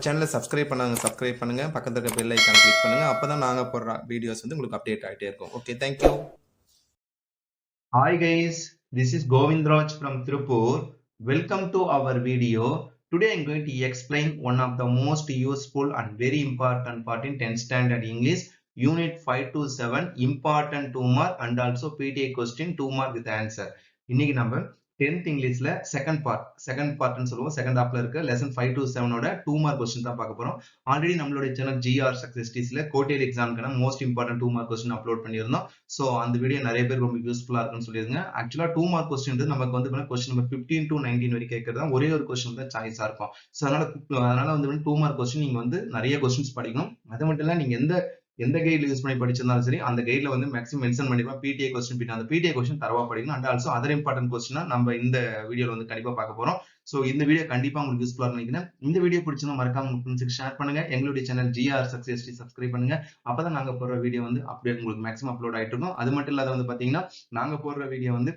சேனலை சப்ஸ்கிரைப் பண்ணுங்க பக்கத்துல இருக்க பெல் ஐக்கான் கிளிக் பண்ணுங்க அப்பதான் நாங்க போடுற வீடியோஸ் வந்து உங்களுக்கு அப்டேட் ஆகிட்டே இருக்கும். Okay, thank you. Hi guys, this is Govindraj from Tirupur. Welcome to our video. Today I am going to explain one of the most useful and very important part in 10th standard English, Unit 5 to 7, important 2 mark and also PTA question 2 mark with answer. இன்னைக்கு நம்ம 10th Englishல second part னு சொல்லுவோம். second halfல இருக்க lesson 5 to 7 ஓட 2 mark question தான் பார்க்க போறோம். Already நம்மளுடைய சேனல் GR சக்சஸ்டிஸ்ல கோட்டேல் எக்ஸாம்க்கான most important 2 mark question upload பண்ணியிருந்தோம். சோ அந்த வீடியோ நிறைய பேர் ரொம்ப யூஸ்ஃபுல்லா இருக்குன்னு சொல்லிருங்க. ஆக்சுவலா 2 மார்க் கொஸ்டின் நமக்கு வந்து கொஸ்டின் நம்பர் 15 to 19 வரைக்கும் கேட்கறதா ஒரே ஒரு கொஸ்டின் தான் சாய்ஸா இருக்கும். சோ அதனால வந்து 2 மார்க் கொஸ்டின் நீங்க வந்து நிறைய கொஸ்டின்ஸ் படிக்கணும். அது மட்டும் இல்ல நீங்க எந்த கைட்ல யூஸ் பண்ணி படிச்சிருந்தாலும் சரி அந்த கைட்ல வந்து மேக்ஸிமம் மென்ஷன் பண்ணிருப்போம் PTA கொஸ்டின் அந்த PTA கொஸ்டின் தரவா படிக்கணும். அண்ட் ஆல்சோ அதர் இம்பார்ட்டன்ட் கொஸ்டினா நம்ம இந்த வீடியோல வந்து கண்டிப்பா பார்க்க போறோம். சோ இந்த வீடியோ கண்டிப்பா உங்களுக்கு யூஸ்ஃபுல்லா நினைக்கிறேன். இந்த வீடியோ பிடிச்சிருந்தா மறக்காம உங்க ஃப்ரெண்ட்ஸ்க்கு ஷேர் பண்ணுங்க. எங்களுடைய சேனல் GR சக்சஸ் சப்ஸ்கிரைப் பண்ணுங்க. அப்பதான் நாங்க போடுற வீடியோ வந்து அப்படியே உங்களுக்கு மேக்ஸிமம் அப்லோட் ஆயிட்டு இருக்கும். அது மட்டும் இல்லாத வந்து பாத்தீங்கன்னா நாங்க போடுற வீடியோ வந்து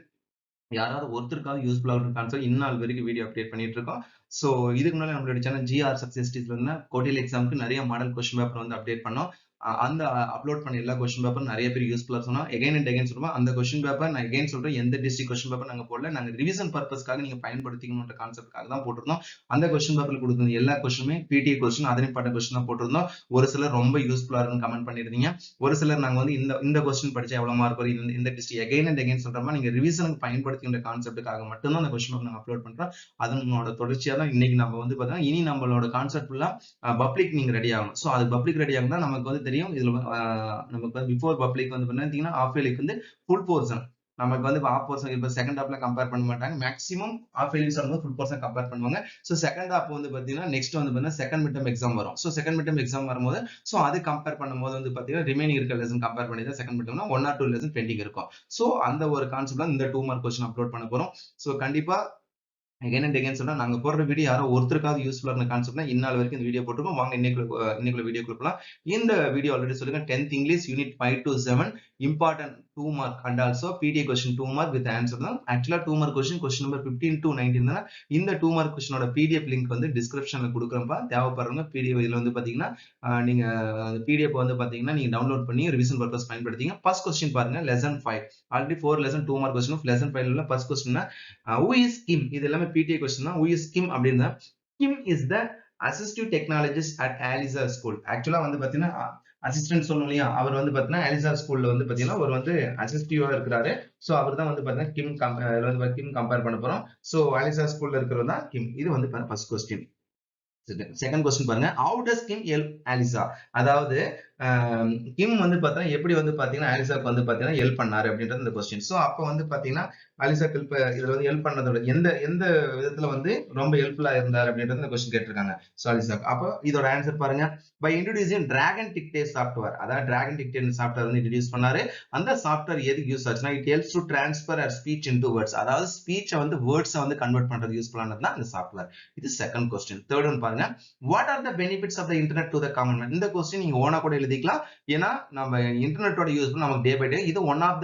யாராவது ஒருத்தருக்காவது யூஸ்ஃபுல்லா இருக்கான்னு சொல்லி இந்நாள் வரைக்கும் வீடியோ அப்டேட் பண்ணிட்டு இருக்கோம். சோ இதுக்கு முன்னாடி நம்மளோட சேனல் GR சக்சஸ் வந்து கோட்டேல் எக்ஸாமுக்கு நிறைய மாடல் கொஸ்டின் பேப்பர் வந்து அப்டேட் பண்ணோம். அந்த அப்லோட் பண்ண எல்லா கொஸ்டின் பேப்பர் நிறைய பேர் யூஸ்ஃபுல்லா சொன்னா எகைன் அண்ட் எகைன் சொல்லுவோம். அந்த கொஸ்டின் பேப்பர் நான் எகைன் சொல்றேன், எந்த டிஸ்ட்ரிக்ட் கொஸ்டின் பேப்பர் நாங்க போடல, நாங்க ரிவிஷன் பர்பஸ்க்காக நீங்க பயன்படுத்திக்கணும்ன்ற கான்செப்ட்காக தான் போட்டிருந்தோம். அந்த கொஸ்டின் பேப்பர்ல கொடுத்த எல்லா கொஸ்டினுமே PTA question other important question தான் போட்டிருந்தோம். ஒரு சிலர் ரொம்ப யூஸ்ஃபுல்லா இருக்குன்னு கமெண்ட் பண்ணிருந்தீங்க. ஒரு சிலர் நாங்க வந்து இந்த கொஸ்டின் படிச்சா எவ்வளவு மார்க் வரும், இந்த டிஸ்ட்ரிக்ட் எகைன் அண்ட் எகைன் சொல்ற மாதிரி நீங்க ரிவிஷனுக்கு பயன்படுத்திக்கிற கான்செப்டுக்காக மட்டும்தான் அந்த கொஸ்டின் பேப்பர் நாங்க அப்லோட் பண்றோம். அதனோட தொடர்ச்சியா தான் இன்னைக்கு நம்ம வந்து பாத்தீங்கன்னா இனி நம்மளோட கான்செப்ட் ஃபுல்லா பப்ளிக் நீங்க ரெடி ஆகணும். சோ அது பப்ளிக் ரெடி ஆகுனா நமக்கு வந்து தெரியும். இதுல நமக்கு வந்து பிஃபோர் பப்ளிக் வந்து பாத்தீங்கன்னா ஆஃப் இயர்லிக்கு வந்து ஃபுல் போர்ஷன் நமக்கு வந்து ஆஃப் போர்ஷன் இப்ப செகண்ட் ஹாப்ல கம்பேர் பண்ண மாட்டாங்க. மேக்ஸிமம் ஆஃப் இயர்லி சொல்லும்போது ஃபுல் போர்ஷன் கம்பேர் பண்ணுவாங்க. சோ செகண்ட் ஹாப் வந்து பாத்தீங்கன்னா நெக்ஸ்ட் வந்து பாத்தீங்கன்னா செகண்ட் மிட் டர்ம் எக்ஸாம் வரும். So second mid term exam வரும்போது சோ அது கம்பேர் பண்ணும்போது வந்து பாத்தீங்கன்னா ரிமைனிங் இருக்க லெசன் கம்பேர் பண்ணி தான் செகண்ட் மிட் டர்ம்னா 1 or 2 லெசன் பெண்டிங் இருக்கும். சோ அந்த ஒரு கான்செப்ட்ல இந்த 2 மார்க் கொஸ்டின் அப்லோட் பண்ண போறோம். சோ கண்டிப்பா again and again சொன்னா நாங்க போடுற வீடியோ யாரோ ஒருத்தருக்காவது யூஸ்ஃபுல்லா இருந்த கான்செப்ட்னா இந்நாள் வரைக்கும் இந்த வீடியோ போட்டுருக்கோம். வாங்க இன்னைக்குள்ள வீடியோ கொடுக்கலாம். இந்த வீடியோ ஆல்ரெடி சொல்லுங்க 10th English unit 5 to 7 important 2 mark and also PTA question 2 mark with answer தான். ஆக்சுவலா 2 மார்க் கொஸ்டின் நம்பர் 15 to 19 தான். இந்த 2 மார்க் கொஸ்டினோட PDF லிங்க் வந்து டிஸ்கிரிப்ஷன்ல கொடுக்குறப்பா தேவைப்படுறவங்க PDF இதுல வந்து பாத்தீங்கன்னா நீங்க PDF வந்து பாத்தீங்கன்னா நீங்க டவுன்லோட் பண்ணி ரிவிஷன் பர்பஸ் பயன்படுத்திங்க. ஃபர்ஸ்ட் கொஸ்டின் பாருங்க lesson 5 already 4 lesson 2 mark question lesson 5 உள்ள first question who is Kim இது எல்லாமே PTA கொஸ்டின் தான். who is Kim அப்படின்னா Kim is the assistive technologist at Aliza School. ஆக்சுவலா வந்து பாத்தீங்கன்னா அசிஸ்டன்ட் சொல்லணும் இல்லையா, அவர் வந்து பாத்தீங்கன்னா அலிசா ஸ்கூல்ல வந்து பாத்தீங்கன்னா ஒரு வந்து அசிஸ்டிவா இருக்கிறாரு. சோ அவர் தான் வந்து பாத்தீங்கன்னா கிம் கம்பேர் பண்ண போறோம். சோ அலிசா ஸ்கூல்ல இருக்கிறது தான் கிம். இது வந்து ஃபர்ஸ்ட் கொஸ்டின். செகண்ட் கொஸ்டின் பாருங்க, how does Kim help Alisa? அதாவது கிம் வந்து பாத்தீங்கன்னா எப்படி வந்து பாத்தீங்கன்னா அலிசாக்கு வந்து பாத்தீங்கன்னா ஹெல்ப் பண்ணாரு அப்படின்றது இந்த கொஸ்டின். சோ அப்ப வந்து பாத்தீங்கன்னா அலிசாக்கு இதுல வந்து ஹெல்ப் பண்ணதோட எந்த விதத்துல வந்து ரொம்ப ஹெல்ப்ஃபுல்லா இருந்தாரு அப்படின்றது இந்த கொஸ்டின் கேட்டிருக்காங்க. சோ அலிசாக்கு அப்ப இதோட ஆன்சர் பாருங்க, by introducing Dragon Dictate software. அதாவது டிராகன் டிக்டேட் சாஃப்ட்வேர் வந்து இன்ட்ரோடியூஸ் பண்ணாரு. அந்த சாஃப்ட்வேர் எதுக்கு யூஸ் ஆச்சுன்னா it helps to transfer our speech into words. அதாவது ஸ்பீச்சை வந்து வேர்ட்ஸை வந்து கன்வெர்ட் பண்றது யூஸ்ஃபுல்லானது தான் இந்த சாஃப்ட்வேர். இது செகண்ட் கொஸ்டின். தேர்ட் ஒன் பாருங்க, what are the benefits of the internet to the common man. இந்த கொஸ்டின் நீங்க ஓனா கூட எழுதிக்கலாம். ஏன்னா நம்ம இன்டர்நெட்டோட யூஸ் பண்ணி நமக்கு டே பை டே இது ஒன் ஆஃப்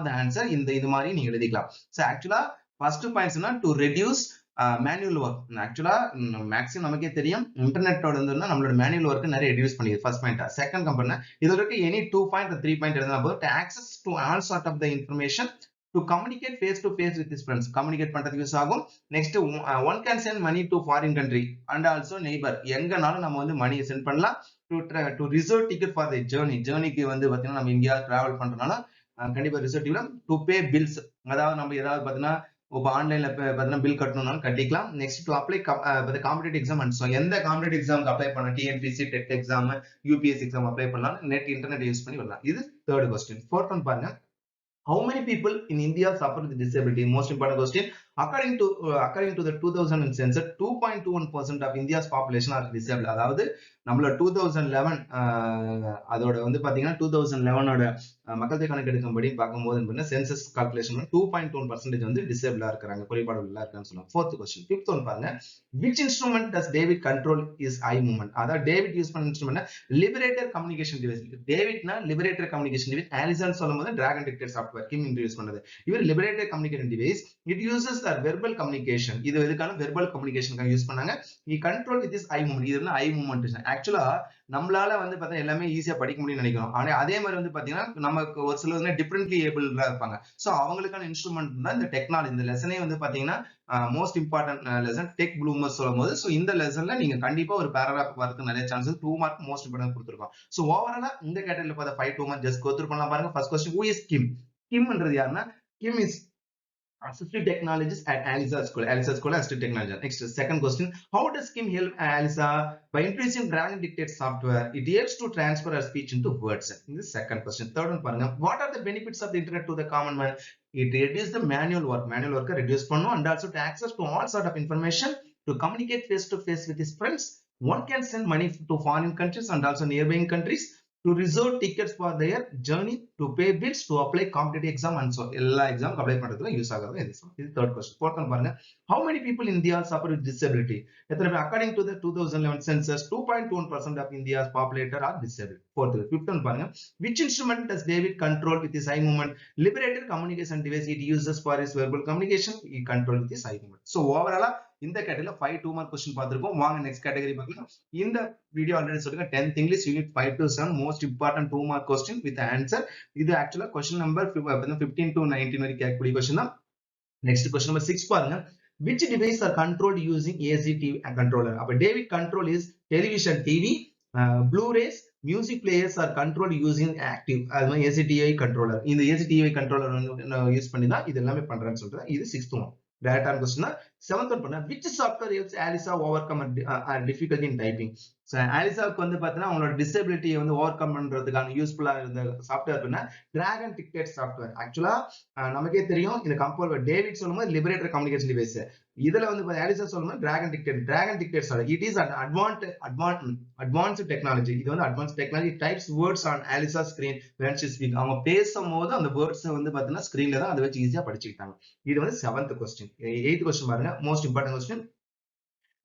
த ஆன்சர். இது மாதிரி நீங்க எழுதிக்கலாம். சோ ஆக்சுவலா ஃபர்ஸ்ட் பாயிண்ட்ஸ்னா to reduce manual work. Actually maximum நமக்கே தெரியும் இன்டர்நெட்டோட வந்து நம்மளோட மேனுவல் ஒர்க் நிறைய ரெடியூஸ் பண்ணிடுது. First point. செகண்ட் கம்பெனி இதுல இருக்க எனி 2 பாயிண்ட் 3 பாயிண்ட் எழுதினா போதும். To access to all sort of the information, to communicate face to face with his friends. Communicate பண்றதுக்கு யூஸ் ஆகும். Next one can send money to foreign country and also neighbour. எங்கனாலும் நம்ம வந்து மணியை send பண்ணலாம். To reserve ticket for the ஜேர்னிக்கு வந்து பாத்தீங்கன்னா நம்ம இந்தியா டிராவல் பண்றதுனால கண்டிப்பா reserve ticket. To pay bills, அதாவது நம்ம ஏதாவது பாத்தீங்கன்னா இப்போ ஆன்லைன்ல பாத்தீங்கன்னா பில் கட்டணும்னாலும் கட்டிக்கலாம். Next to apply competitive exam and so எந்த காம்படிட்டிவ் எக்ஸாமுக்கு அப்ளை பண்ண TNPSC TET exam UPSC exam apply பண்ணலாம். நெட் இன்டர்நெட் யூஸ் பண்ணி வரலாம். இது தேர்ட் கொஸ்டின். ஃபோர்த் ஒன் பாருங்க, how many people in India suffer with disability? Most important question. According to the 2000 census, 2.21% of India's population are disabled. அதாவது நம்மள 2011 அதோட வந்து பாத்தீங்கன்னா 2011 ஓட மக்கள் தொகை கணக்கெடுக்கும்படி பார்க்கும்போது சென்சஸ் கால்குலேஷன் 2.1% வந்து டிசேபிளா இருக்காங்க, குறைபாடு உள்ள இருக்கான்னு சொல்லுவாங்க. Fourth question. ஃபிஃப்த் ஒன் பாருங்க, which instrument does David control his eye movement? அதாவது டேவிட் யூஸ் பண்ண இன்ஸ்ட்ருமெண்ட் லிபரேட்டர் கம்யூனிகேஷன் டிவைஸ். டேவிட்னா லிபரேட்டர் கம்யூனிகேஷன் டிவைஸ், ஆலிசன் சொல்லும்போது டிராகன் டிக்டேட் சாஃப்ட்வேர் கிம் இன்ட்ரோடியூஸ் பண்ணது. இவர் liberator communication device. It uses are verbal communication. இது எதுக்கான verbal communication யூஸ் பண்ணாங்க. he control with his eye movement. இது eye movement. ஆக்சுவலா நம்மளால வந்து பார்த்தா எல்லாமே ஈஸியா படிக்க முடியும்னு நினைக்கிறோம். ஆனா அதே மாதிரி வந்து பாத்தீங்கன்னா நமக்கு ஒரு சிலர் வந்து டிஃபரெண்ட்லி ஏபிள்டா இருப்பாங்க. சோ அவங்களுக்கான இன்ஸ்ட்ருமெண்ட் தான் இந்த டெக்னாலஜி. இந்த லெசனே வந்து பாத்தீங்கன்னா most important lesson tech bloomers சொல்லும்போது, சோ இந்த லெசன்ல நீங்க கண்டிப்பா ஒரு பேராகிராஃப் வரதுக்கு நிறைய சான்சஸ் 2 மார்க் மோஸ்ட் இம்பார்ட்டன்ட் கொடுத்துருக்கோம். சோ ஓவராலா இந்த கேட்டகரியில பார்த்த 5 2 மார்க் ஜஸ்ட் கோ த்ரூ பண்ணலாம் பாருங்க. ஃபர்ஸ்ட் क्वेश्चन, who is கிம்? கிம்ன்றது யாருன்னா, கிம் is assistive technologist at Alisa School. Alisa School assistive technology. Next, second question. How does Kim help Alisa? By introducing drag and dictate software, it helps to transfer her speech into words. This is second question. Third one, paranga. What are the benefits of the internet to the common man? It reduces the manual work. Manual work reduce pannu, and also to access to all sort of information, to communicate face to face with his friends. One can send money to foreign countries and also nearby countries, to reserve tickets for their journey, to pay bills, to apply competitive exam, and so எல்லா exam apply பண்றதுக்கு use ஆகுறது இது third question. fourth one பாருங்க, how many people in India suffer with disability? எத்தனை பேர்? According to the 2011 census, 2.1% of India's population are disabled. fourth. fifth one பாருங்க, which instrument does David control with his eye movement? Liberated communication device it uses for his verbal communication, he control with his eye movement. So overall இந்த கேட்டகரியில 5 2 mark question பார்த்திருக்கோம். வாங்க next category பார்க்கலாம். இந்த video already சொல்லுங்க 10th English unit 5 to 7 most important 2 mark question with answer. இது ஆக்சுவலா question number 15 to 19 வரை கேட்கக்கூடிய क्वेश्चन தான். நெக்ஸ்ட் क्वेश्चन நம்பர் 6 பாருங்க. which device are controlled using AC TV controller? அப்ப David control is television TV, Blu-rays, music players or control using active, அது மாதிரி ACTI controller. இந்த ஏசிடிஐ கண்ட்ரோலர் வந்து use பண்ணி தான் இது எல்லாமே பண்றேன்னு சொல்றேன். இது 6th one. டேரக்டான क्वेश्चन தான். 7th one பண்ணா, which software helps Alisa overcome difficulty in typing? So ஆலிசாவுக்கு வந்து பாத்தீங்கன்னா அவங்களோட டிசபிலிட்டியை வந்து ஓவர் கம் பண்றதுக்கான யூஸ்ஃபுல்லா இருந்த சாஃப்ட்வேர் பண்ண டிராக் அண்ட் டிக்டேட் சாஃப்ட்வேர். ஆக்சுவலா நமக்கே தெரியும் இந்த கம்பேர் டேவிட் சொல்லும்போது லிபரேட்டர் கம்யூனிகேஷன் டிவைஸ், இதுல வந்து ஆலிசா சொல்லும்போது track and dictate software. It is advanced technology. இது வந்து advance technology. Types words on Alisa screen when she speak. அவங்க பேசும்போது அந்த வேர்ட்ஸ் வந்து பாத்தீங்கன்னா ஸ்கிரீன்ல தான் அதை வச்சு ஈஸியா படிச்சுக்கிட்டாங்க. இது வந்து 7th question. 8th question பாருங்க, most important question.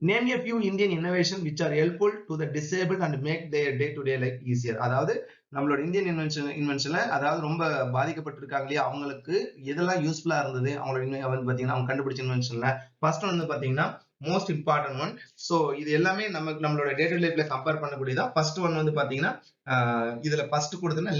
Name a few Indian innovation which are helpful to the disabled and make their day-to-day life easier. அதாவது நம்மளோட இந்தியன் இன்வென்ஷன்ல அதாவது ரொம்ப பாதிக்கப்பட்டிருக்காங்க இல்லையா, அவங்களுக்கு எதெல்லாம் யூஸ்ஃபுல்லா இருந்தது அவங்களோட வந்து பாத்தீங்கன்னா அவங்க கண்டுபிடிச்ச இன்வென்ஷன்ல ஃபர்ஸ்ட் வந்து பாத்தீங்கன்னா மோஸ்ட் இம்பார்ட்டன்ட் ஒன். சோ இது எல்லாமே நம்மளோட டே டு லைஃப்ல கம்பேர் பண்ணக்கூடியதான். ஃபர்ஸ்ட் ஒன் வந்து பாத்தீங்கன்னா இதுல ஃபர்ஸ்ட் கொடுத்ததுன்னா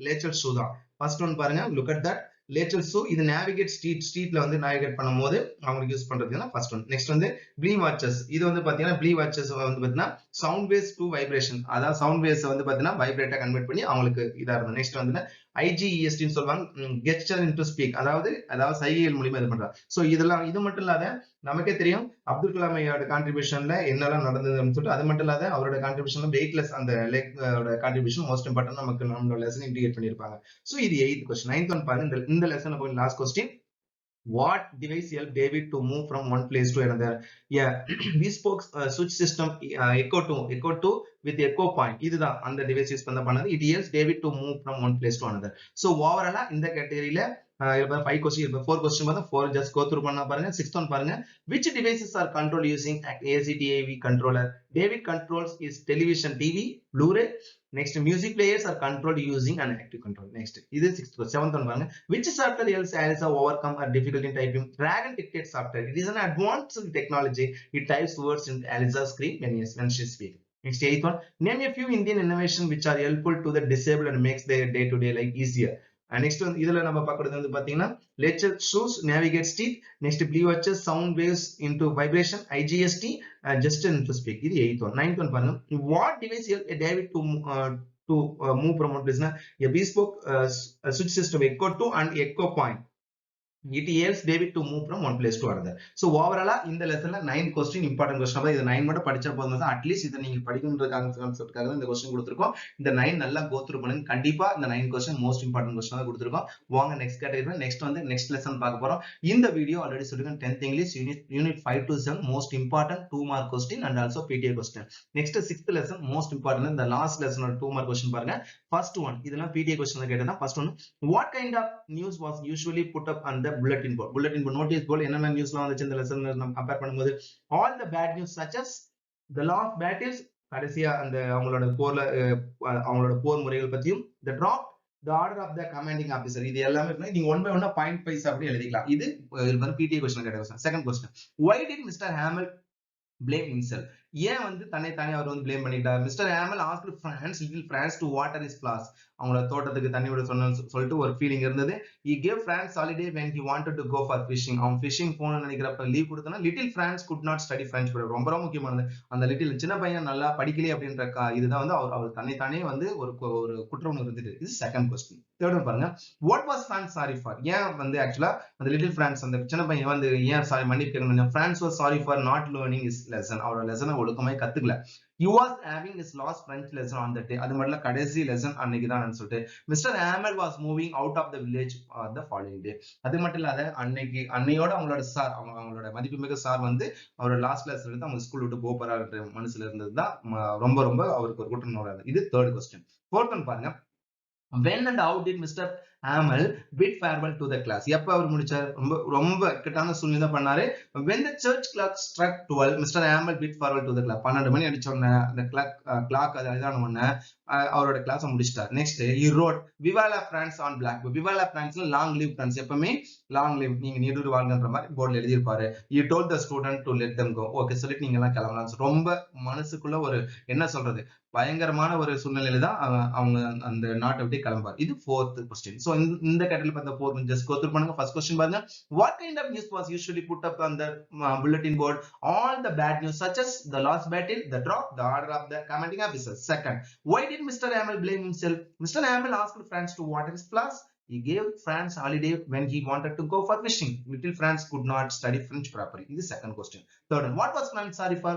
லேச்சல் ஷூ தான். ஃபர்ஸ்ட் ஒன் பாருங்க, look at that lateral shoe. இது நேவிகேட் ஸ்ட்ரீட்ல வந்து நேவிகேட் பண்ணும்போது அவங்களுக்கு யூஸ் பண்றதுன்னா ஃபர்ஸ்ட் ஒன். நெக்ஸ்ட் வந்து ப்ளீ வாட்சஸ். இது வந்து பாத்தீங்கன்னா ப்ளீ வாட்சஸ் வந்து பாத்தீங்கன்னா சவுண்ட் வேஸ் டு வைப்ரேஷன், அதாவது சவுண்ட் வேஸ் வந்து பாத்தீங்கன்னா வைப்ரேட்டா கன்வெர்ட் பண்ணி அவங்களுக்கு இதா இருக்கும். நெக்ஸ்ட் வந்து ஐஜிஇஎஸ்டின்னு சொல்லுவாங்க, கெஸ்டர் இன்டு ஸ்பீக், அதாவது சைகைகள் மூலியமா இது பண்றாங்க. சோ இதெல்லாம் இது மட்டும் இல்லாத நமக்கே தெரியும் அப்துல் கலாம் ஐயோட கான்ட்ரிபியூஷன்ல என்னெல்லாம் நடந்ததுன்னு சொல்லிட்டு, அது மட்டும் இல்லாத அவரோட கான்ட்ரிபியூஷன்ல வெயிட்லெஸ் அந்த லேக்கோட கான்ட்ரிபியூஷன் மோஸ்ட் இம்பார்ட்டன்ட் நமக்கு நம்மளோட லெசன் இன்டிகேட் பண்ணிருப்பாங்க. சோ இது 8th question. 9th one பாருங்க, இந்த லெசன் போய் last question. What device help David to move from one place to another? Yeah, bespoke switch system echo 2 with echo point. இதுதான் அந்த device use பண்ணது. It helps David to move from one place to another. So overall இந்த கேட்டகரியில 5 question 4 question பார்த்தா 4 just go through பண்ணா பாருங்க. 6th one பாருங்க, which devices are controlled using ACTAV controller? David controls his television TV, Blu-ray. Next, music players are controlled using an active control. Next, இது 6th question. 7th one பாருங்க, which software helps Alisa overcome her difficulty in typing? Drag and dictate software. It is an advanced technology. It types words in Alisa's screen when she speaks. Next, 8th one, name a few Indian innovations which are helpful to the disabled and makes their day-to-day life easier. Next வந்து இதுல நம்ம பாக்குறது வந்து பாத்தீங்கன்னா Lechal shoes, navigate street, next flee watches, sound waves into vibration, IGST, gesture into speak. இது 8th one. 9th one பாருங்க, what device help David to move from one place na a bespoke switch system echo 2 and echo point. It helps David to move from one place to another. So overall இந்த லெசன்ல 9 question important question தான். இது 9 மட்டும் படிச்சா போதும் தான். At least இத நீங்க படிக்கணும்ன்ற கான்செப்ட்காக தான் இந்த क्वेश्चन கொடுத்திருக்கோம். இந்த 9 நல்லா கோ த்ரூ பண்ணுங்க. கண்டிப்பா இந்த 9 question மோஸ்ட் இம்பார்ட்டன்ட் क्वेश्चन தான் கொடுத்திருக்கோம். வாங்க நெக்ஸ்ட் கேட்டகரி நெக்ஸ்ட் வந்து நெக்ஸ்ட் லெசன் பார்க்க போறோம். இந்த வீடியோ ஆல்ரெடி சொல்லிருக்கேன் 10th English unit 5 to 7 most important 2 mark question and also PTA question. Next 6th lesson most important இந்த லாஸ்ட் லெசனோட 2 மார்க் question பாருங்க. ஃபர்ஸ்ட் ஒன் இதெல்லாம் PTA question கேட்டதா. First one, what kind of news was usually put up on the bulletin board? Notice board என்னென்ன நியூஸ்லாம் வந்துச்சு இந்த லெசன்ல நம்ம கம்பேர் பண்ணும்போது, all the bad news such as the law of battles, கடைசியா அந்த அவங்களோட போர்ல அவங்களோட போர் முறைகள் பத்தியும், the drop, the order of the commanding officer. இது எல்லாமே நீங்க ஒன் பை ஒன்னா பாயிண்ட் வைஸ் அப்படி எழுதிக்கலாம். இது PTA கொஸ்டின் கேட்ட second question. Why did Mr. Hamill blame himself? ஏன் வந்து தன்னை தானே அவர் வந்து blame பண்ணிட்டார்? Mister Hamel asked France, little France to water his flowers. அவங்களோட தோட்டத்துக்கு தண்ணி விட சொல்லிட்டு ஒரு ஃபீலிங் இருந்தது. He gave France holiday when he wanted to go for fishing. அவன் ஃபிஷிங் போகணும்னு நினைக்கிறப்ப லீவ் கொடுத்தனா little Franz could not study French. ரொம்ப ரொம்ப முக்கியமானது. அந்த லிட்டில் சின்ன பையன் நல்லா படிக்கலையே அப்படின்ற இதுதான் வந்து அவர் தன்னை தானே வந்து ஒரு குற்ற உணர்வு இருந்தது. இது செகண்ட் கொஸ்டின். தேர்ட் ஒன் பாருங்க. What was France sorry for? ஏன் வந்து ஆக்சுவலா அந்த லிட்டில் பிரான்ஸ் அந்த சின்ன பையன் வந்து ஏன் சாரி மன்னிப்பு கேட்கணும்? France was sorry for not learning his lesson. அவரோட லெசனை ஒழுக்கமாய் கத்துக்கல. He was having his last French lesson on that day. அது மட்டும் கடைசி லெசன் அன்னைக்கு தான் சொல்லிட்டு mister Hamel was moving out of the village the following day. அது மட்டும் இல்லாத அன்னையோட அவங்களோட சார் அவங்களோட மதிப்புமிகு சார் வந்து அவரோட லாஸ்ட் லெசன்ல இருந்து அவங்க ஸ்கூல் விட்டு போறாருன்ற மனசுல இருந்ததுதான் ரொம்ப ரொம்ப அவருக்கு ஒரு குற்றம். இது தேர்ட் கொஸ்டின். ஃபோர்த் ஒன் பாருங்க. When and how did Mr. Hamill bid farewell to the class? எப்ப அவர் முடிச்சார்? ரொம்ப இக்கட்டான சூழ்நிலை பண்ணாரு. When the church clock struck 12, Mr. Hamill bid farewell to the class. 12 மணி அடிச்ச உடனே அந்த கிளாக் அதான உடனே அவரோட கிளாஸ் முடிச்சிட்டார். Next he wrote Viva la France on blackboard. Viva la France long leave France. எப்பவுமே லாங் லீவ் நீங்க நீடூர் வாழ்ங்கன்ற மாதிரி போர்ட்ல எழுதி இருப்பாரு. He told the student to let them go. Okay சொல்லிட்டு நீங்க எல்லாம் கிளம்பலாம். ரொம்ப மனசுக்குள்ள ஒரு என்ன சொல்றது பயங்கரமான ஒரு சூழ்நிலையில தான் அவங்க அந்த நாட்டை விட்டு கிளம்பார். இது ஃபோர்த் கொஸ்டின். சோ இந்த கேட்டகரியில பார்த்த ஃபோர் ஜஸ்ட் கோ த்ரூ பண்ணுங்க. ஃபர்ஸ்ட் கொஸ்டின் பாருங்க. What kind of news was usually put up on the bulletin board? All the bad news such as the lost battle, the drop, the order of the commanding officer. Second, why did Mr. Hamill blame himself? Mr. Hamill asked France to water his flowers. He gave France holiday when he wanted to go for fishing. Little France could not study French properly. This is second question. Third one, what was France sorry for?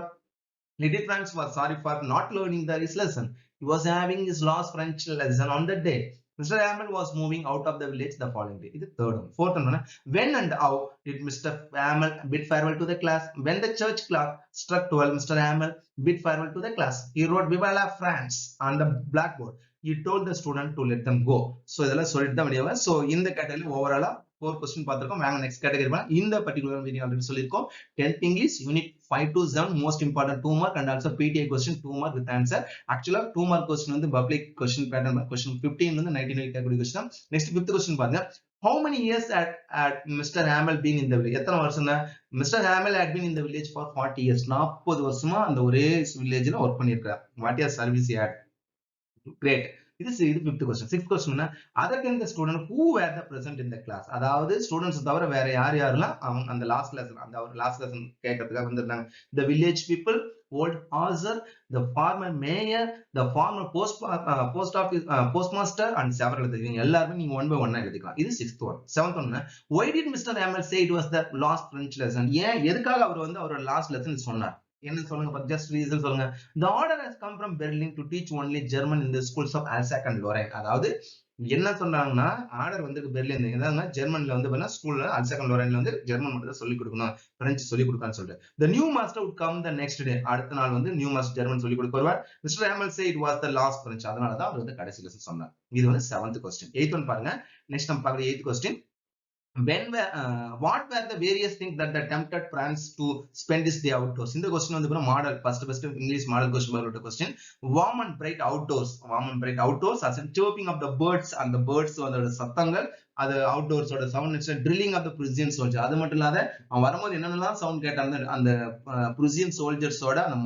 Little France was sorry for not learning his lesson. He was having his last French lesson on that day. Mr. Hamill was moving out of the village the following day. This is third one. Fourth one. When and how did Mr. Hamill bid farewell to the class? When the church clock struck 12, Mr. Hamill bid farewell to the class. He wrote Viva la France on the blackboard. He told the student to let them go. So இதெல்லாம் சொல்லிட்டு தான் முடியாது. So இந்த category ஓவராலா 4 question பார்த்திருக்கோம். வாங்க next category பண்ணலாம். இந்த பர்టిక్యులர் வீடியோ ஆல்ரெடி சொல்லிருக்கோம். 10th English unit 5 to 7 most important 2 mark and also PTA question 2 mark with answer. Actually 2 mark question வந்து public question pattern question 15 வந்து 19 category question. Next 5th question பாருங்க. How many years had Mr. Hamill been in the village? எத்தனை வருஷம் Mr. Hamill had been in the village for 40 years. 40 வருஷமா அந்த ஒரே வில்லேஜ்ல work பண்ணிருக்கார். What is service he had? Great. This is the fifth question. Sixth question, other than the student who were the present in the class. அதாவது students தவிர வேற யாரெல்லாம் அந்த லாஸ்ட் லெசன் அந்த லாஸ்ட் லெசன் கேட்கறதுக்காக வந்திருந்தாங்க. The village people, old officer, the former mayor, the former post office postmaster and several others. இவங்க எல்லாரும் நீங்க ஒன் பை ஒன்னா எழுதிக்கலாம். இது sixth one. Seventh one, why did Mr. Hamill say it was the last French lesson? ஏன் எதுக்காக அவர் வந்து அவரோட லாஸ்ட் லெசன் சொன்னார்? என்ன சொல்லுங்க ஜஸ்ட் ரீசன் சொல்லுங்க. The order has come from Berlin to teach only German in the schools of Alsace and Lorraine. அதாவது என்ன சொல்றாங்கன்னா ஆர்டர் வந்து பெர்லின் ஏதாவது ஜெர்மன்ல வந்து ஸ்கூல்ல அல்சாக் அண்ட் லோரைன்ல வந்து ஜெர்மன் மட்டும் தான் சொல்லிக் கொடுக்கணும், பிரெஞ்சு சொல்லிக் கொடுக்கான்னு சொல்லிட்டு the new master would come the next day. அடுத்த நாள் வந்து நியூ மாஸ்டர் ஜெர்மன் சொல்லிக் கொடுக்க வருவார். Mr. Hamill say it was the last French. அதனால தான் அவர் வந்து கடைசி லெசன் சொன்னார். இது வந்து 7th கொஸ்டின். 8th ஒன் பாருங்க. நெக்ஸ்ட் நம்ம பார்க்குற 8th question. What were the various things that tempted France to spend this day outdoors? இந்த கொஸ்டின் வந்து model first English model question. Warm and bright outdoors as in chirping of the birds and the birds அதோட சத்தங்கள், அது outdoors ஓட sound, drilling of the Prussian soldier. அது மட்டும் இல்லாத அவன் வரும்போது என்னென்னலாம் சவுண்ட் கேட்டாங்க அந்த Prussian soldiers-ஓட அந்த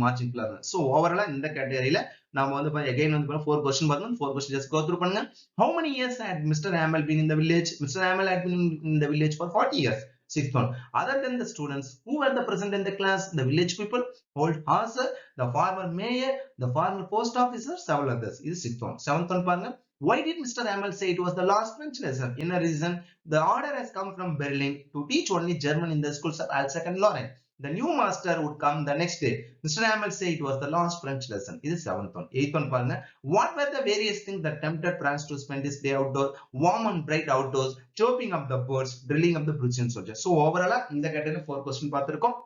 மார்ச்சிங் பிளர். சோ ஓவராலா இந்த கேட்டகரியில நாம வந்து again வந்து 4 கொஸ்டின் பார்த்தோம். 4 கொஸ்டின் just go through பண்ணுங்க. How many years had Mr. Hamill been in the village? Mr. Hamill had been in the village for 40 years. 6th one, other than the students who were the present in the class, the village people, old officer, the former mayor, the former post officer, several others. This is 6th one. 7th one பாருங்க. Why did Mr. Hamill say it was the last French lesson? In a reason, the order has come from Berlin to teach only German in the schools of Alsace and Lorraine. The new master would come the next day. Mr. Hamill said it was the last French lesson. This is 7th one. 8th one பாருங்க. What were the various things that tempted France to spend this day outdoor, warm and bright outdoors, chirping of the birds, drilling of the Prussian soldiers? So overall இந்த கேட்டகரியில 4 question பார்த்திருக்கோம்.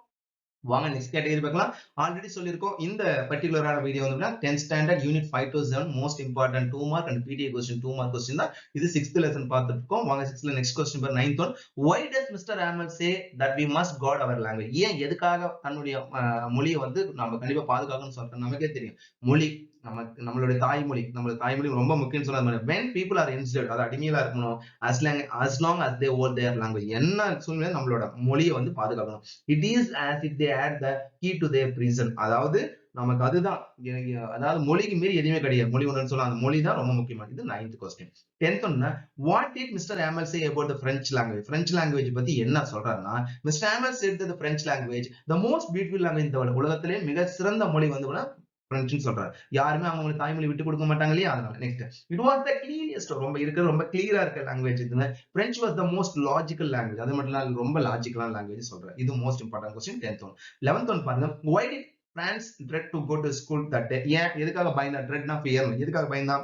வாங்க next category பார்க்கலாம். Already சொல்லியிருக்கோம் இந்த பர்టిక్యులரான video வந்து 10th standard unit 5 to 7 most important 2 mark and PTA question 2 mark question தான். இது 6th லெசன் பார்த்துட்டு இருக்கோம். வாங்க 6th next question for 9th one. Why does Mr. Hamill say that we must guard our language? ஏன் எதுக்காக தன்னுடைய மொழியை வந்து நம்ம கண்டிப்பா பாதுகாக்கணும்னு சொல்றோம்? நமக்கே தெரியும் மொழி நம்மளுடைய தாய்மொழி ரொம்ப முக்கியம்னு சொல்லாத when people are enslaved அது அடிமையில இருக்கணும் as long as they hold their language என்ன சூழ்நிலை நம்மளோட மொழியை வந்து பாதுகாக்கணும். it is as if they had the key to their prison அதாவது நமக்கு அதுதான் அதாவது மொழிக்கு மீறி எதுவுமே கிடையாது. மொழி ஒன்று சொல்லலாம், அந்த மொழி தான் ரொம்ப முக்கியமானது. 9th question. 10th ஒன்னு what did Mr. Hamel say about the French language? French language பத்தி என்ன சொல்றாருன்னா Mr. Hamel said that the French language the most beautiful language in the world உலகத்திலே மிக சிறந்த மொழி வந்து பிரெஞ்சுன்னு சொல்றாரு. யாருமே அவங்க தாய்மொழி விட்டு கொடுக்க மாட்டாங்க இல்லையா? அதனால next it was the clearest ரொம்ப கிளியரா இருக்க லாங்குவேஜ் இதுங்க. French was the most logical language. அது மட்டும் இல்ல ரொம்ப லாஜிக்கலான லாங்குவேஜ் சொல்றாரு. இது most important question. 10th one. 11th one பாருங்க. why did France dread to go to school that day? ஏன் எதுக்காக பயந்தா? ட்ரெட்னா ஃபியர். எதுக்காக பயந்தா?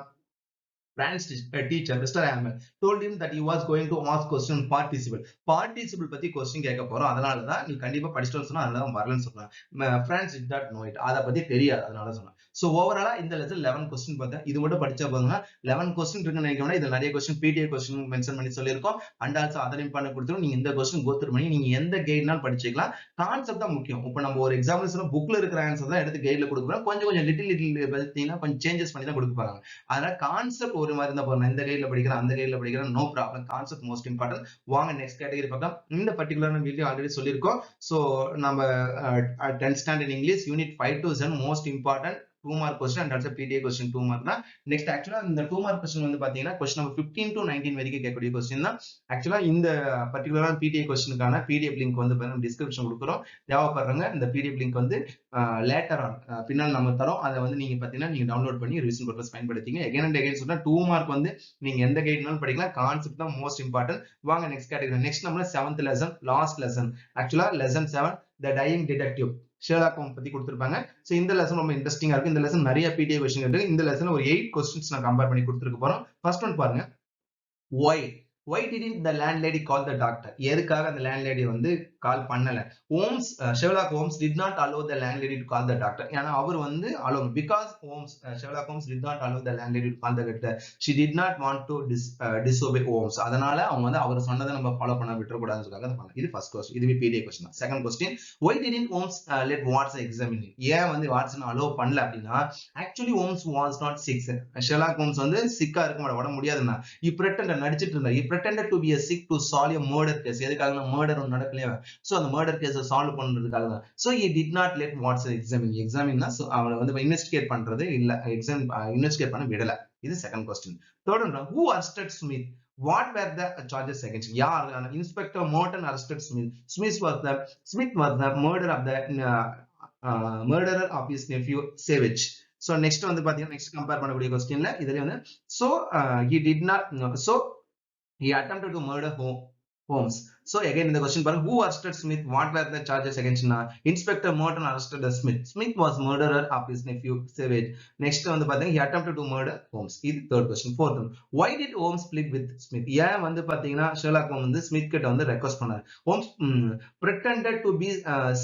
France's teacher, Mr. Hamel, told him that he was going to ask question participle. Participle பத்தி question கேட்க போறோம். அதனால தான் நீ கண்டிப்பா படிச்சிட்டு சொன்னா அதனால தான் வரலன்னு சொல்றாங்க. France did not know it. அத பத்தி தெரியாது, அதனால சொன்னா. சோ ஓவராலா இந்த லெசன் 11 கொஸ்டின் பார்த்தேன். இது மட்டும் படிச்சா போதுங்க. 11 கொஸ்டின் இருக்குன்னு நினைக்கிறேன். இதுல நிறைய கொஸ்டின் PTA கொஸ்டின் மென்ஷன் பண்ணி சொல்லியிருக்கோம். அண்ட் ஆல்சோ அதரையும் பண்ண கொடுத்துரும். நீங்க இந்த கொஸ்டின் கோ த்ரூ பண்ணி நீங்க எந்த கைட்னாலும் படிச்சுக்கலாம். கான்செப்ட் தான் முக்கியம். இப்போ நம்ம ஒரு எக்ஸாம்பிள் சொன்னா புக்ல இருக்கிற ஆன்சர் தான் எடுத்து கைட்ல கொடுக்குறோம். கொஞ்சம் லிட்டில் பார்த்தீங்கன்னா கொஞ்சம் சேஞ்சஸ் பண்ணி தான் கொடுப்பாங்க. அதனால கான்செப்ட் ஒரு மாதிரி தான் போறேன். இந்த கைட்ல படிக்கிறேன், அந்த கைட்ல படிக்கிறேன், no problem. Concept most important. வாங்க நெக்ஸ்ட் கேட்டகரி பார்க்கலாம். இந்த பர்டிகுலர் வீடியோ ஆல்ரெடி சொல்லியிருக்கோம். சோ நம்ம 10th standard English unit 5 to 7 most important 2 mark question and also PTA question 2 mark தான். நெக்ஸ்ட் ஆக்சுவலா இந்த 2 மார்க் கொஸ்டின் வந்து பாத்தீங்கன்னா கொஸ்டின் நம்பர் 15 to 19 வரைக்கும் கேட்கக்கூடிய கொஸ்டின் தான். ஆக்சுவலா இந்த பர்டிகுலரான PTA கொஸ்டினுக்கான PDF லிங்க் வந்து டிஸ்கிரிப்ஷன் கொடுக்குறோம். தேவைப்படுறவங்க இந்த PDF லிங்க் வந்து லேட்டர் ஆன் பின்னால் நம்ம தரோம். அதை வந்து நீங்க பாத்தீங்கன்னா நீங்க டவுன்லோட் பண்ணி ரிவிஷன் பர்பஸ் பயன்படுத்திங்க. எகைன் அண்ட் எகைன் சொன்னா 2 மார்க் வந்து நீங்க எந்த கைட்னாலும் படிக்கலாம். கான்செப்ட் தான் மோஸ்ட் இம்பார்ட்டன்ட். வாங்க நெக்ஸ்ட் கேட்டகரி. நெக்ஸ்ட் நம்ம 7th lesson, last lesson. Actually lesson 7 the dying detective Sherlock Holmes பத்தி கொடுத்திருப்பாங்க. சோ இந்த லெசன் ரொம்ப இன்ட்ரெஸ்டிங்கா இருக்கு. இந்த லெசன் நிறைய PTA கொஸ்டின் இருக்கு. இந்த லெசன்ல ஒரு 8 கொஸ்டின்ஸ் நான் கம்பேர் பண்ணி கொடுத்துருக்க போறோம். ஃபர்ஸ்ட் ஒன் பாருங்க. why didn't the landlady call the doctor? எதுக்காக அந்த landlady வந்து கால் பண்ணல? Sherlock Holmes did not allow the landlady to call the doctor. ஏன்னா அவர் வந்து allow because Sherlock Holmes did not allow the landlady to call the doctor. She did not want to disobey Holmes. அதனால அவங்க வந்து அவர் சொன்னதை நம்ம follow பண்ண விட்டுற கூடாதுன்னு சொல்றாங்க. இது ஃபர்ஸ்ட் क्वेश्चन. இதுவே PTA क्वेश्चन தான். Second question, why didn't Holmes let Watson examine him? ஏன் வந்து வாட்சன் அலோ பண்ணல அப்படின்னா actually Holmes was not sick. Sherlock Holmes வந்து சிக்கா இருக்க மாட்டார், உடம்பு முடியாதுன்னா he pretended நடிச்சிட்டு இருந்தார். he pretended to be a sick to solve a murder case. எதுக்காக மர்டர் ஒன்று நடக்கலையா? சோ அந்த மர்டர் கேஸை சால்வ் பண்றதுக்காக தான். So he did not let Watson examine னா அவனை வந்து இன்வெஸ்டிகேட் பண்றது இல்ல, இன்வெஸ்டிகேட் பண்ண விடல. இது second question. Third one, who arrested Smith? What were the charges against him? யார்? Inspector Morton arrested Smith. Smith was the murderer of his nephew Savage. So next வந்து பாத்தீங்கன்னா நெக்ஸ்ட் கம்பேர் பண்ணக்கூடிய क्वेश्चनல இதுல வந்து so he did not so he attempted to murder Holmes. So again in the question பாருங்க, who arrested Smith? What were the charges against him? Inspector Morton arrested Smith. Smith was murderer of his nephew Savage. Next வந்து பாத்தீங்கன்னா he attempted to murder Holmes. இது third question. Fourth one, why did Holmes plead with Smith? ஏன் வந்து பாத்தீங்கன்னா Sherlock Holmes வந்து Smith கிட்ட வந்து request பண்ணாரு? Holmes pretended to be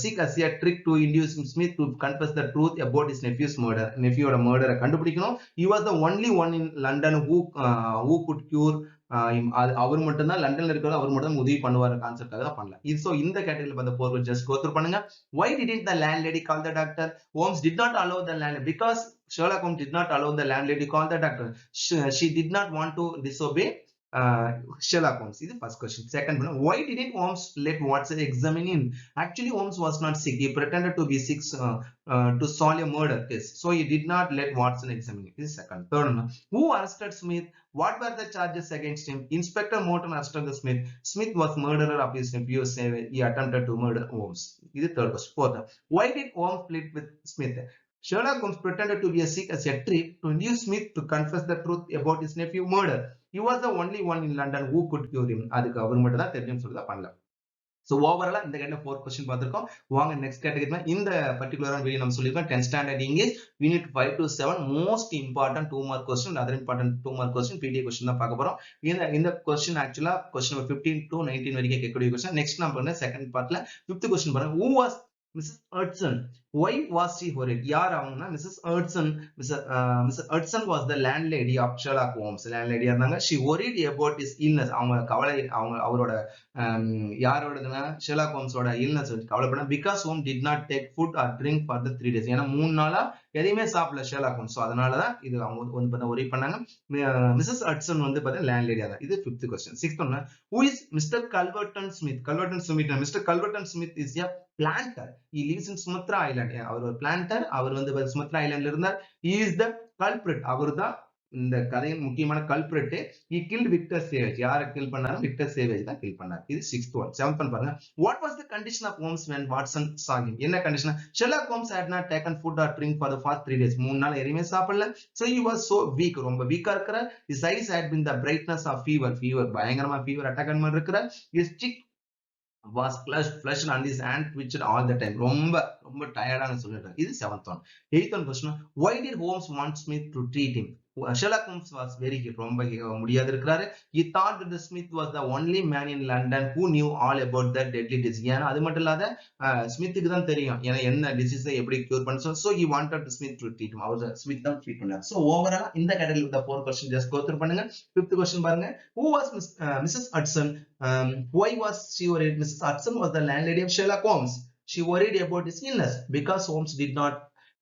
sick as a trick to induce Smith to confess the truth about his nephew's murder. nephew-ஓட murder கண்டுபிடிக்கணும். He was the only one in London who could cure அவர் மட்டும் தான் லண்டன்ல இருக்கிறது, அவர் மட்டும் தான் உதவி பண்ணுவார் கான்செப்டாக தான் பண்ணல. இது சோ இந்த கேட்டகரியில பார்த்த போர் ஜஸ்ட் கோ த்ரூ பண்ணுங்க. why didn't the landlady call the doctor? Holmes did not allow the landlady because Sherlock Holmes did not allow the landlady to call the doctor. She did not want to disobey Sherlock Holmes. This is the first question. Second one, why didn't Holmes let Watson examine him? Actually Holmes was not sick. He pretended to be sick to solve a murder case. So he did not let Watson examine him. This is second. Third one, who arrested Smith? What were the charges against him? Inspector Morton arrested the Smith. Smith was murderer of his nephew Savage. He attempted to murder Holmes. This is third question. Fourth, why did Holmes plead with Smith? Sherlock Holmes pretended to be sick as a trick to induce Smith to confess the truth about his nephew murder. He was the only one in London who could cure him. அதுக்கு அவர் மட்டும் தான் தெரியும் சொல்லி தான் பண்ணல. So ஓவராலா இந்த கைண்ட்ல 4 question பார்த்திருக்கோம். வாங்க நெக்ஸ்ட் கேட்டகரி. இந்த பர்టిక్యులரான வீடியோ நம்ம சொல்லிருக்கோம் 10th standard English unit 5 to 7 most important 2 mark question, other important 2 mark question PTA question தான் பார்க்க போறோம். இந்த क्वेश्चन ஆக்சுவலா क्वेश्चन நம்பர் 15 to 19 வரைக்கும் கேட்கக்கூடிய क्वेश्चन. நெக்ஸ்ட் நம்ம பண்ண செகண்ட் பார்ட்ல 5th क्वेश्चन பாருங்க. Who was Mrs. Hudson? Why was she worried? யார் அவங்கன்னா Mrs Hudson. Mrs Hudson was the landlady of Sherlock Holmes. landlady இருந்தாங்க. She worried about his illness. அவங்க கவலை அவரோட யாரோடதுன்னா ஷெர்லாக் ஹோம்ஸோட இல்னஸ் கவலைப்பட பிகாஸ் ஹோம் did not take food or drink for the 3 days. ஏன்னா 3 நாளா எதையுமே சாப்பிடல ஷெர்லாக் ஹோம்ஸ். ஸோ அதனாலதான் இது அவங்க வந்து பார்த்தா ஒரே பண்ணாங்க. மிஸ்ஸஸ் ஹட்சன் வந்து பார்த்தா லேண்ட்லேடியா தான். இது 5th கொஸ்டின். 6th ஒன்னு, who is Mr Culverton Smith? Culverton Smith, Mr Culverton Smith is a planter. He lives in Sumatra island. அவர் ஒரு பிளான்டர். அவர் வந்து சுமத்ரா ஐலாண்ட்ல இருந்தார். He is the culprit. அவர் தான் இந்த கதையின் முக்கியமான culprit. he killed Victor savage. யாரை கில் பண்ணாரு? விக்டர் சேவேஜ் தான் கில் பண்ணாரு. இது 6th one. 7th one பாருங்க. what was the condition of Holmes when Watson saw him? என்ன condition? Sherlock Holmes had not taken food or drink for the past 3 days. 3 நாள் எதுவுமே சாப்பிடல. so he was so weak. ரொம்ப வீக்கா இருக்கிற. his eyes had been the brightness of fever. பயங்கரமா fever attack பண்ண மாதிரி இருக்கிற. his cheek was flushed and his hand twitched all the time. ரொம்ப டயர்டான சொல்லிட்டாங்க. இது 7th one. 8th one question, why did Holmes want Smith to treat him? Sherlock Holmes was very ill. ரொம்ப முடியாது இருக்கிறாரு. he thought that the Smith was the only man in London who knew all about the deadly disease. ஏன்னா அது மட்டும் இல்லாத ஸ்மித்துக்கு தான் தெரியும் ஏன்னா என்ன டிசீஸை எப்படி கியூர் பண்ண. so he wanted the Smith to treat him. அவர் ஸ்மித் தான் ட்ரீட் பண்ணார். so overall இந்த கேட்டகரி உள்ள 4 question just go through பண்ணுங்க. 5th question பாருங்க. who was Mrs. Hudson? why was she worried? Mrs. Hudson was the landlady of Sherlock Holmes. She worried about his illness because Holmes did not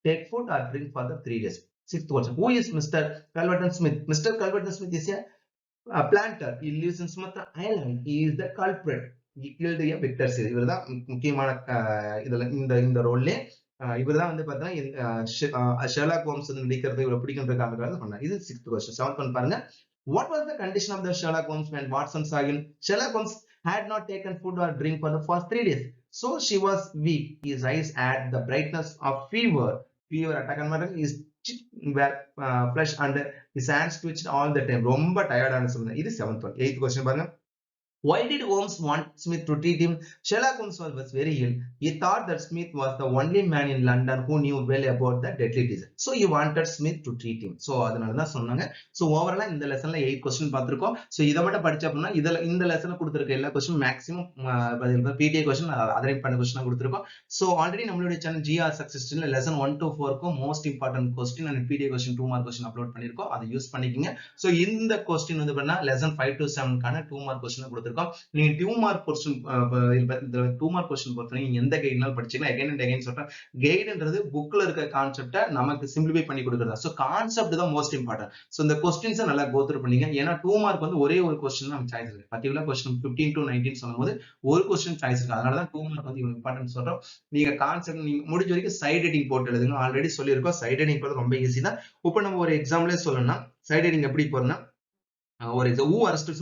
take food or drink for the 3 days. 6th question, who is Mr. Calverton Smith? Mr. Calverton Smith is a planter. He lives in Sumatra Island. He is the culprit. He killed a Victor Sale. இவர் தான் முக்கியமான இதுல இந்த ரோல்லே இவர் தான் வந்து பார்த்தீங்கன்னா Sherlock Holmes நடிக்கிறது இவரை பிடிக்கின்ற காரணத்தால பண்ணார். இது 6th question. 7th one பாருங்க. What was the condition of the Sherlock Holmes when Watson saw him? Sherlock Holmes had not taken food or drink for the first 3 days. So she was weak. His eyes had the brightness of fever. Fever attack on matter. His cheek were flush and his hands twitched all the time. ரொம்ப டயர்டான சொல்லுங்க. இது 7th one. 8th question பாருங்க. Why did Holmes want Smith to treat him? Sherlock Holmes was very ill. He thought that Smith was the only man in London who knew well about the deadly disease. So he wanted Smith to treat him. So அதனால தான் சொன்னாங்க. So overall இந்த லெசன்ல 8 question பார்த்திருக்கோம். So இத மட்டும் படிச்ச அப்படினா இந்த லெசன்ல கொடுத்திருக்க எல்லா क्वेश्चन மேக்ஸिमम PTA question அதரை பண்ண क्वेश्चन கொடுத்திருக்கோம். So already நம்மளுடைய channel GR Success Channel lesson 1 to 4 க்கு most important question and PTA question 2 mark question upload பண்ணிருக்கோம். அதை யூஸ் பண்ணிக்கங்க. So இந்த question வந்து பண்ணா lesson 5 to 7 கான 2 mark question கொடுத்திருக்கோம். நீங்க 2 மார்க் கொஸ்டின் இந்த 2 மார்க் கொஸ்டின் பொறுத்தவரை நீங்க எந்த கைட்னாலும் படிச்சீங்கன்னா அகைன் அண்ட் அகைன் சொல்றேன். கைடுன்றது புக்ல இருக்க கான்செப்டை நமக்கு சிம்பிளிஃபை பண்ணி கொடுக்குறதா. சோ கான்செப்ட் தான் மோஸ்ட் இம்பார்ட்டன்ட். சோ இந்த கொஸ்டின்ஸை நல்லா கோ த்ரூ பண்ணீங்க. ஏன்னா 2 மார்க் வந்து ஒரே ஒரு கொஸ்டின் நமக்கு சாய்ஸ் இருக்கு. பர்டிகுலர் கொஸ்டின் 15 to 19 சொல்லும்போது ஒரு கொஸ்டின் சாய்ஸ் இருக்கு. அதனால தான் 2 மார்க் வந்து இவ்வளவு இம்பார்ட்டன்ட் சொல்றோம். நீங்க கான்செப்ட் நீங்க முடிஞ்ச வரைக்கும் சைட் ஹெட்டிங் போட்டு எழுதுங்க. ஆல்ரெடி சொல்லியிருக்கோம் சைட் ஹெட்டிங் போறது ரொம்ப ஈஸி தான். இப்போ நம்ம ஒரு எக்ஸாம்பிளே சொல்லணும்னா சைட் ஹெட்டிங் எப்படி போறோம்னா ஒரு who arrested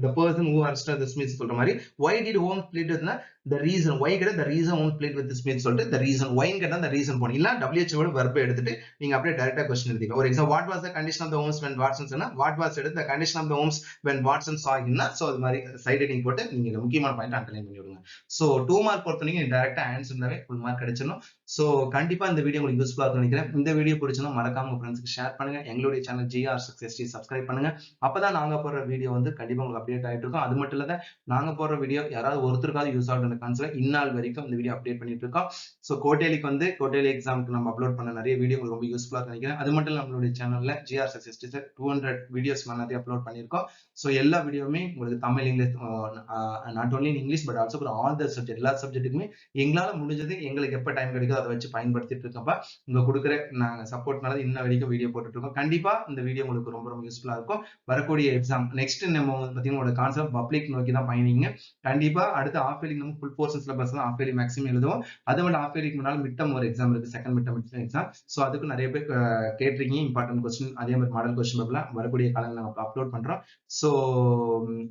the person who arrested the Smith சொல்ற மாதிரி why did Holmes plead with the reason why கேட்டா the reason Holmes plead with the Smith சொல்லிட்டு the reason why கேட்டா the reason போணும். இல்ல WH ஓட verb எடுத்துட்டு நீங்க அப்படியே டைரக்டா क्वेश्चन எழுதிக்கலாம். ஒரு example what was the condition of the Holmes when Watson சொன்னா what was எடுத்து the condition of the Holmes when Watson saw him னா சோ அது மாதிரி சைட் ஹெட்டிங் போட்டு நீங்க இந்த முக்கியமான பாயிண்ட் அண்டர்லைன் பண்ணி விடுங்க. சோ 2 மார்க் பொறுத்த நீங்க டைரக்டா ஆன்சர்னாவே ஃபுல் மார்க் கிடைச்சிடும். சோ கண்டிப்பா இந்த வீடியோ உங்களுக்கு யூஸ்ஃபுல்லா இருக்கும்னு நினைக்கிறேன். இந்த வீடியோ பிடிச்சிருந்தா மறக்காம உங்க ஃப்ரெண்ட்ஸ்க்கு ஷேர் பண்ணுங்க. எங்களுடைய சேனல் GR Success சப்ஸ்கிரைப் பண்ணுங்க. அப்பதான் நாங்க போற வீடியோ வந்து கண்டிப்பா உங்களுக்கு அப்டேட் ஆயிட்டு இருக்கும். அது மட்டும் இல்ல நாங்க போற வீடியோ யாராவது ஒருத்தருக்காவது யூஸ் ஆகுன்ற கான்செப்ட் இந்நாள் வரைக்கும் இந்த வீடியோ அப்டேட் பண்ணிட்டு இருக்கோம். சோ கோட்டேலிக்கு வந்து கோட்டேலி எக்ஸாமுக்கு நம்ம அப்லோட் பண்ண நிறைய வீடியோ உங்களுக்கு ரொம்ப யூஸ்ஃபுல்லா நினைக்கிறேன். அது மட்டும் இல்ல நம்மளுடைய சேனல்ல GR Success 200 வீடியோஸ் நிறைய அப்லோட் பண்ணிருக்கோம். சோ எல்லா வீடியோவுமே உங்களுக்கு Tamil English not only in English but also for all the subject எல்லா சப்ஜெக்ட்டுக்குமே எங்களால முடிஞ்சது எங்களுக்கு எப்ப டைம் கிடைக்குதோ அதை வச்சு பயன்படுத்திட்டு இருக்கப்ப உங்க கொடுக்குற நாங்க சப்போர்ட்னால இன்ன வரைக்கும் வீடியோ போட்டுட்டு இருக்கோம். கண்டிப்பா இந்த வீடியோ உங்களுக்கு ரொம்ப ரொம்ப யூஸ்ஃபுல்லா இருக்கும். வரக்கூடிய எக்ஸாம் நெக்ஸ்ட் நம்ம பாத்தீங்கன்னா கான்செப்ட் பப்ளிக் நோக்கி தான் பயணிங்க. கண்டிப்பா அடுத்து ஆஃப் இயர்லி நம்ம ஃபுல் போர்ஷன் சிலபஸ் தான் ஆஃப் இயர்லி மேக்ஸிமம் எழுதுவோம். அது மட்டும் ஆஃப் இயர்லிக்கு முன்னால மிட் டர்ம் ஒரு எக்ஸாம் இருக்கு. Second mid term exam. So அதுக்கு நிறைய பேர் கேட்டிருக்கீங்க இம்பார்ட்டன்ட் கொஸ்டின் அதே மாதிரி மாடல் கொஸ்டின் பேப்பர்லாம் வரக்கூடிய காலங்களில் நம்ம அப்லோட் பண்றோம். So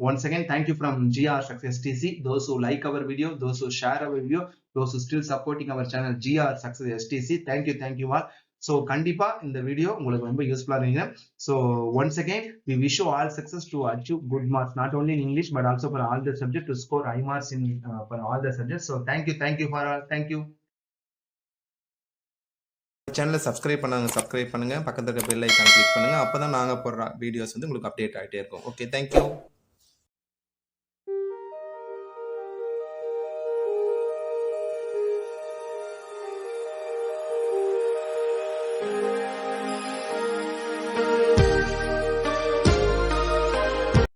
once again thank you from GR Success TC. Those who like our video, those who share our video, those who still supporting our channel GR Success TC. Thank you all. So கண்டிப்பா இந்த video உங்களுக்கு ரொம்ப யூஸ்ஃபுல்லா இருந்தீங்க. So once again we wish you all success to achieve good marks not only in English but also for all the subject to score high marks in for all the subjects. So thank you for all. Thank you. சேனலை subscribe பண்ணுங்க. பக்கத்துல இருக்க bell icon click பண்ணுங்க. அப்பதான் நாங்க போடுற videos வந்து உங்களுக்கு அப்டேட் ஆயிட்டே இருக்கும். Okay, thank you.